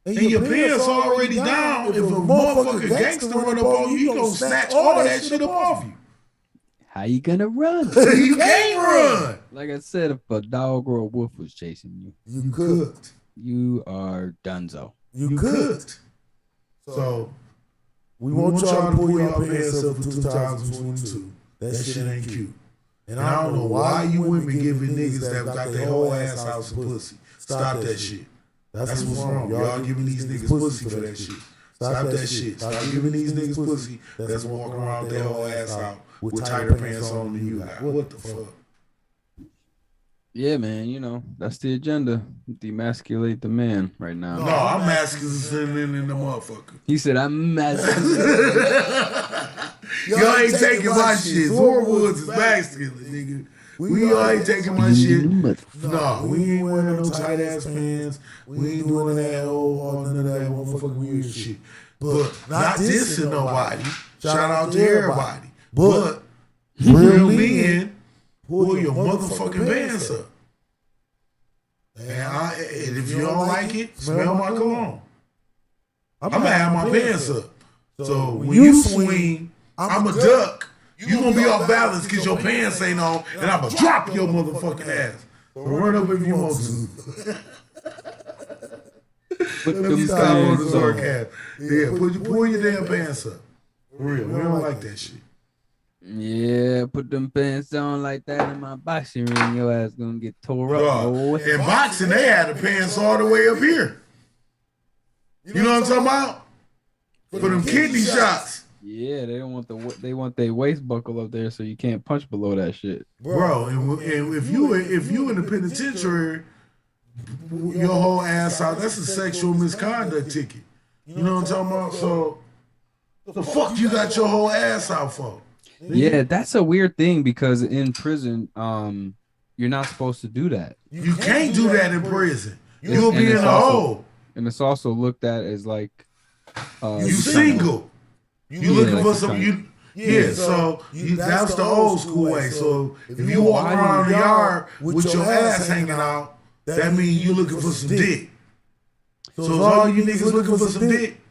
And your pants already down. If a motherfucker gangster run up on you, he gonna snatch all that shit up off you. How you gonna run? You can't run. Like I said, if a dog or a wolf was chasing you, you cooked. You are donezo. You cooked. So we want y'all to pull your pants up for 2022. That shit ain't cute. And I don't know why you women giving niggas that got their whole ass out some pussy. Stop that shit. That's what's wrong. Y'all giving these niggas pussy for that shit. Stop that shit. Stop giving these niggas pussy that's walking around with their whole ass out with tighter pants on than you got. What the fuck? Yeah, man. You know that's the agenda. Demasculate the man right now. No, I'm masculine in the motherfucker. He said, "I'm masculine." Y'all ain't taking my shit. Zora Woods is masculine, nigga. Y'all ain't taking my shit. No, we ain't wearing no tight ass pants. We ain't doing that none of that motherfucking weird shit. But not dissing nobody. Shout out to everybody. But real men, pull your motherfucking pants up. And if you don't like it, smell my cologne. I'm gonna have my pants up. So when you swing, I'm a duck. You gonna be off balance because your pants ain't on, and I'm gonna drop your motherfucking ass. So run up if you want to. Let me stop on the zorcast. Yeah, pull your damn pants up. For real, we don't like that shit. Yeah, put them pants on like that in my boxing ring. Your ass gonna get tore up. In boxing, they had the pants all the way up here. You know what I'm talking about? For them kidney shots. Yeah, they don't want they want their waist buckle up there so you can't punch below that shit. Bro, and if you in the penitentiary, your whole ass out, that's a sexual misconduct ticket. You know what I'm talking about? So the fuck you got your whole ass out for? Yeah, that's a weird thing because in prison, you're not supposed to do that. You can't do that in prison. You'll be in the hole. And it's also looked at as like you single. You looking for some that's the old school way. So if you walk around the yard with your ass hanging out, that means you looking for some dick. So all you niggas looking for some dick,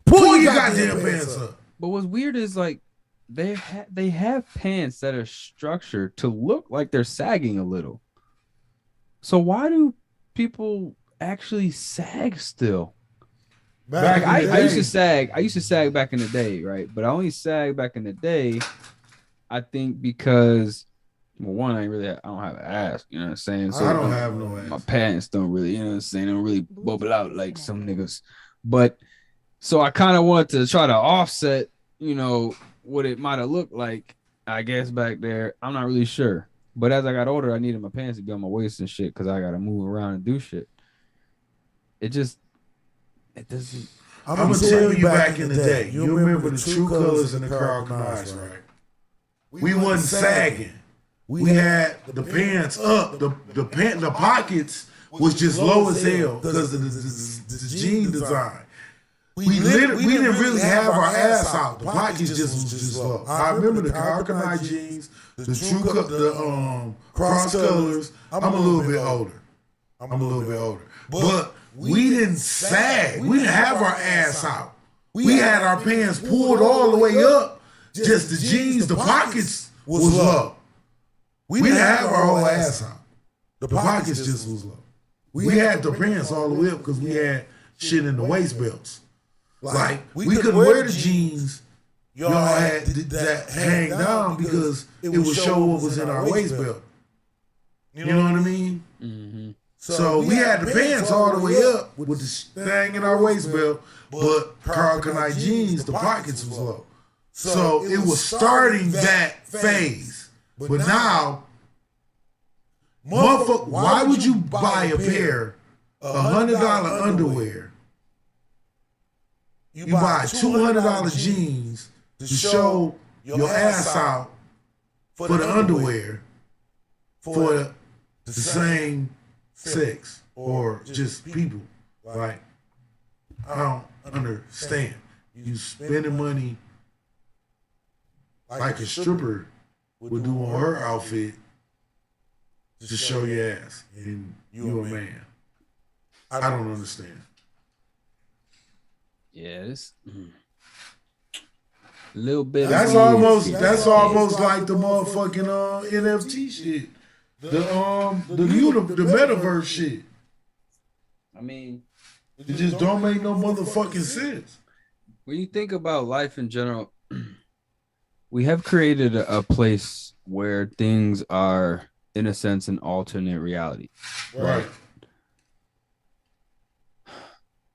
pull your goddamn pants up. But what's weird is like they have pants that are structured to look like they're sagging a little. So why do people actually sag still? Like I used to sag back in the day, right? But I only sag back in the day, I think because well, one, I don't have an ass, you know what I'm saying? So I don't have no ass. My pants don't really, you know what I'm saying, they don't really bubble out like some niggas. But so I kind of wanted to try to offset, you know, what it might have looked like, I guess, back there. I'm not really sure. But as I got older, I needed my pants to be on my waist and shit because I got to move around and do shit. It doesn't. I'm going to tell you back in the day, you remember the true colors in the Carl Knives, right? We wasn't sagging. We had the pants up. The pockets was just low as hell because of the jean design. We didn't really have our ass out. The pockets just was just low. I remember the Carl Knives jeans, the cross colors. I'm a little bit older. But we didn't sag. We didn't have our ass out. We had our pants pulled all the way up. Just the jeans, the pockets was low. We didn't have our whole ass out. The pockets just was low. We had the pants all the way up because we had shit in the waist belts. Like, we couldn't wear the jeans. Y'all had that hang down because it would show what was in our waist belt. You know what I mean? Mm-hmm. So we had the pants all the way up with the thing in our waist belt, but Carl Knight jeans, the pockets was low. So it was starting that phase. But now, motherfucker, why would you buy a pair of $100 underwear? You buy $200 jeans to show your ass out for the underwear for the same sex or just people. Like, I don't understand. You spending money like a stripper would do on her outfit to show your ass, and you a man. I don't understand. Yeah, this little bit. That's almost like the motherfucking NFT shit. The metaverse shit. I mean, it just don't make no motherfucking sense. When you think about life in general, we have created a place where things are, in a sense, an alternate reality. Right.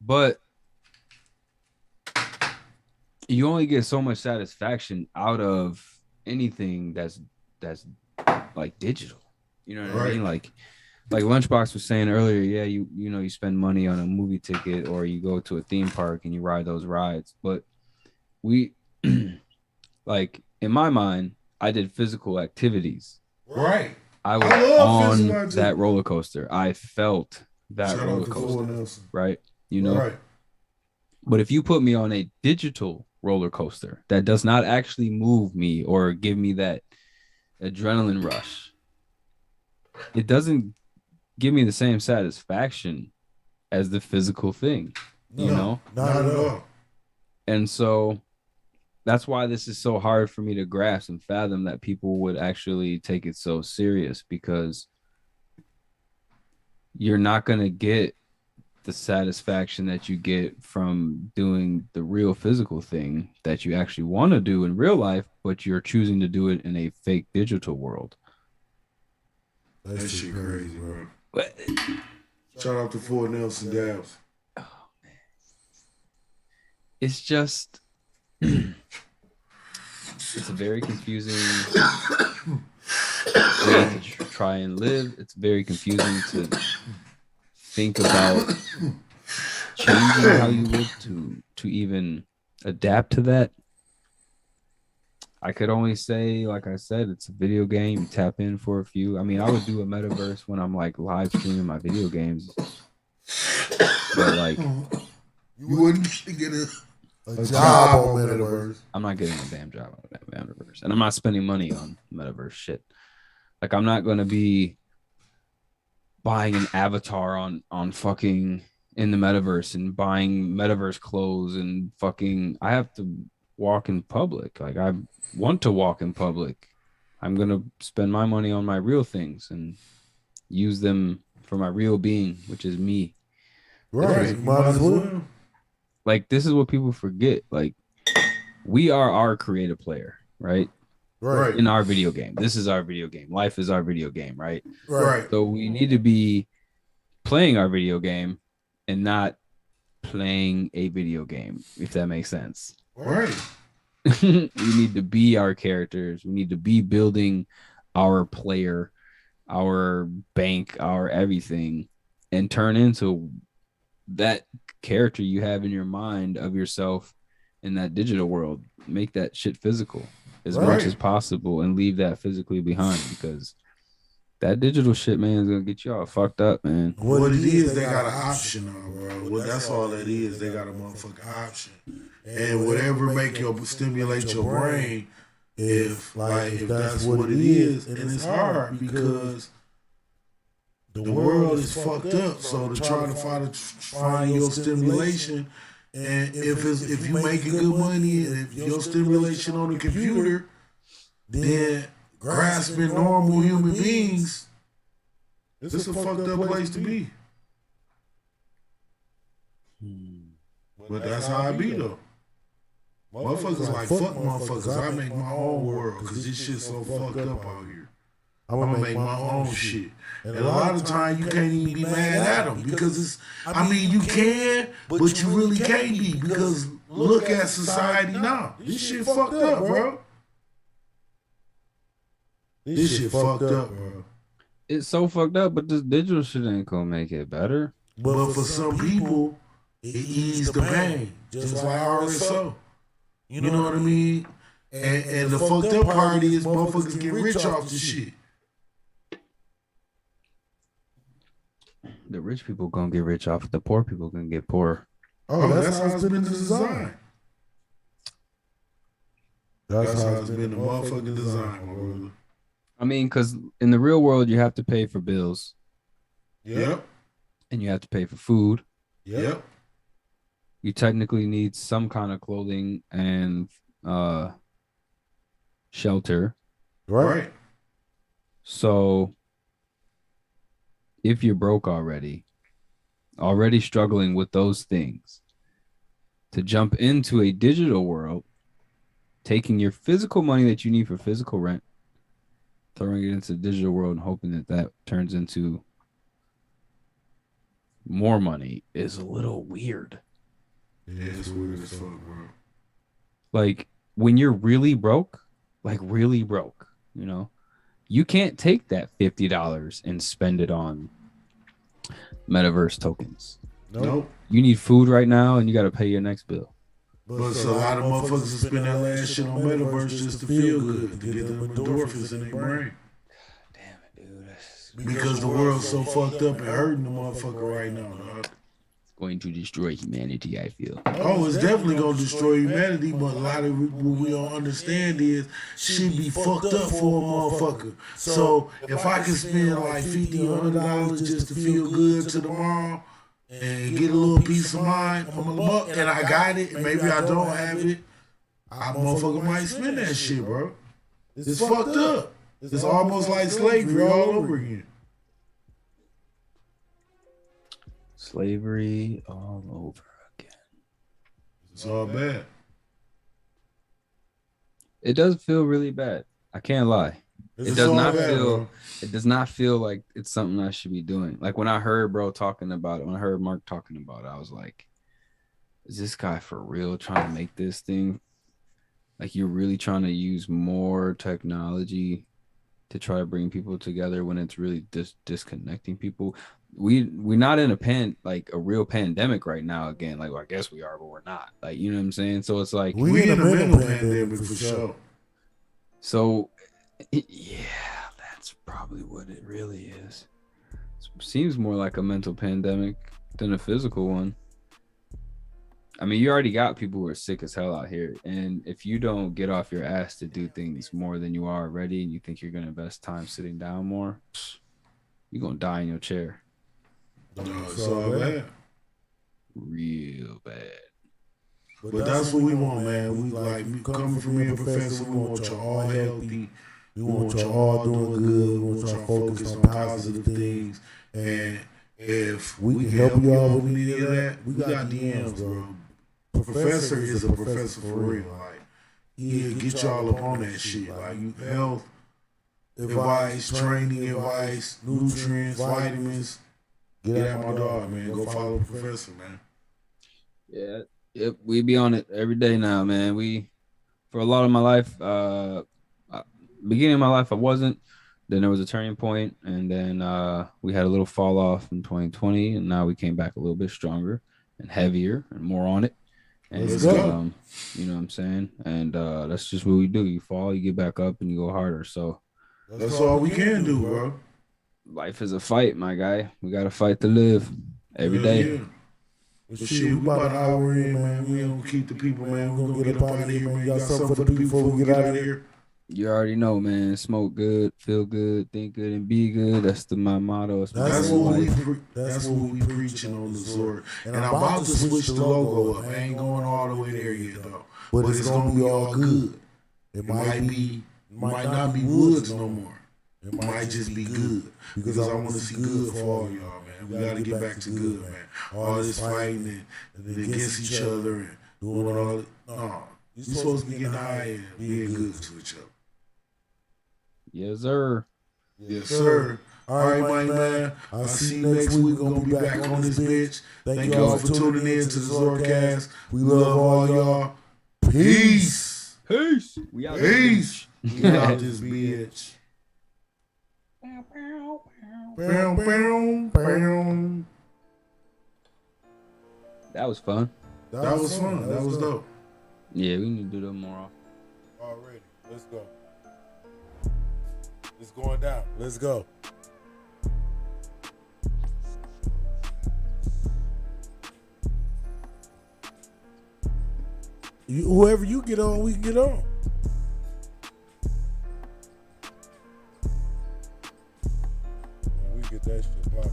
But you only get so much satisfaction out of anything that's like digital. You know what I mean? Like, like Lunchbox was saying earlier, yeah, you know you spend money on a movie ticket or you go to a theme park and you ride those rides, but we like in my mind, I did physical activities. Right. I was I love physical on activity. that roller coaster. I felt that Shout out roller to coaster, Ford Nelson. right? You know, Right. but if you put me on a digital roller coaster that does not actually move me or give me that adrenaline rush, it doesn't give me the same satisfaction as the physical thing, you No, know? not at all. And so that's why this is so hard for me to grasp and fathom that people would actually take it so serious because you're not going to get the satisfaction that you get from doing the real physical thing that you actually want to do in real life, but you're choosing to do it in a fake digital world. That shit crazy, bro. But Shout out to Ford Nelson Dabs. it's just it's a very confusing way to try and live. It's very confusing to think about changing how you live to even adapt to that. I could only say, like I said, it's a video game. You tap in for a few. I mean, I would do a metaverse when I'm like live streaming my video games, but like You wouldn't get a job on metaverse. I'm not getting a damn job out of that metaverse, and I'm not spending money on metaverse shit. Like I'm not gonna be buying an avatar on fucking in the metaverse and buying metaverse clothes and fucking. I have to walk in public. Like I want to walk in public. I'm gonna spend my money on my real things and use them for my real being, which is me. Right. You might as well. Like this is what people forget. Like we are our creative player, right? Right. In our video game. This is our video game. Life is our video game, right? Right. So we need to be playing our video game and not playing a video game, if that makes sense. Right. We need to be our characters. We need to be building our player, our bank, our everything, and turn into that character you have in your mind of yourself in that digital world. Make that shit physical as much as possible and leave that physically behind because that digital shit, man, is gonna get you all fucked up, man. What it is, they got an option now, bro. Well, that's all it is. They got a motherfucking option. And whatever make your stimulate your brain, if that's what it is, and it's hard because the world is fucked up. So to try to find your stimulation, and if you making good money and if your stimulation on the computer, then grasping normal human beings, it's a fucked up place to be. But that's how I be though. Motherfuckers like fuck motherfuckers. I make my own world because this shit's so fucked up out here. I'm gonna make my own shit. And a lot of times you can't even be mad at them because it's, I mean, you can, but you really can't be because look at society now. This shit fucked up, bro. This shit fucked up, bro. It's so fucked up, but this digital shit ain't gonna make it better. But for some people, it eased the pain, just like RSO. You know what I mean? And the fucked up part is motherfuckers get rich off this shit. The rich people gonna get rich off. The poor people gonna get poor. Oh, that's how it's been designed. That's how it's been the motherfucking design, my brother. I mean, because in the real world, you have to pay for bills. Yep. And you have to pay for food. Yep. You technically need some kind of clothing and shelter. Right. So if you're broke already struggling with those things, to jump into a digital world, taking your physical money that you need for physical rent, throwing it into the digital world and hoping that that turns into more money is a little weird. Yeah, it's weird as fuck, bro. Like when you're really broke, like really broke, you know, You can't take that $50 and spend it on metaverse tokens. Nope. You need food right now, and you got to pay your next bill. But so a lot of motherfuckers spend that last shit on metaverse just to feel good, to get them endorphins in their brain. Damn it, dude. Because the world's so fucked up and hurting the motherfucker right now, dog. It's going to destroy humanity, I feel. Oh, it's definitely gonna destroy humanity, but a lot of what we don't understand is shit be fucked up for a motherfucker. So if I can spend like $50 or $100 just to feel good to tomorrow and get a little peace of mind, and I got it, and maybe I don't have it, I motherfucker might spend that shit, bro. It's fucked up. It's almost like slavery all over again. Slavery all over again. It's all bad. It does feel really bad. I can't lie. It does not feel like it's something I should be doing. Like when I heard bro talking about it, when I heard Mark talking about it, I was like, is this guy for real trying to make this thing? Like you're really trying to use more technology to try to bring people together when it's really disconnecting people. We're not in a real pandemic right now again. Like, well, I guess we are, but we're not. Like, you know what I'm saying? So it's like we in a mental pandemic for sure. So yeah, that's probably what it really is. It seems more like a mental pandemic than a physical one. I mean, you already got people who are sick as hell out here. And if you don't get off your ass to do things more than you are already, and you think you're going to invest time sitting down more, you're going to die in your chair. It's all bad. Real bad. But that's what we want, man. We coming from here, Professor, we want y'all all healthy. We want y'all all doing good. We want y'all focused on positive things. And if we can help y'all with any of that, we got DMs, bro. Professor is a professor for real. Like, he'll get y'all up on that shit. Like, you health advice, training advice, nutrients, vitamins. Get at my dog, man. Go follow Professor, man. Yeah, yep, we be on it every day now, man. For a lot of my life, beginning of my life, I wasn't. Then there was a turning point, and then we had a little fall off in 2020, and now we came back a little bit stronger and heavier and more on it. And Let's go. You know what I'm saying? And that's just what we do. You fall, you get back up, and you go harder. So that's all we can do, bro. Life is a fight, my guy. We got to fight to live every day. Yeah. But shit, we about an hour in, man. We don't keep the people, man. We're going to get up out of here, man. You got something for the people before we get out of here? You already know, man. Smoke good, feel good, think good, and be good. That's my motto. That's what we preaching on the Zord. And I'm about to switch the logo up. I ain't going all the way there yet, though. But it's going to be all good. It might not be Woods no more. It might just be good. Because I want to see good for all y'all, man. We got to get back to good, man. All this fighting and against each other and doing all it. No. You're supposed to be getting high and being good to each other. Yes, sir. Yes, sir. All right, Mike, man. I'll see you next week. We're going to be back on this bitch. Thank y'all for tuning in to the Zorcast. We love all y'all. Peace. Peace. We out this bitch. That was fun. That was fun. That was dope. Yeah, we need to do that more often. Already. Let's go. It's going down. Let's go. Whoever you get on, we can get on. Man, we get that shit popping.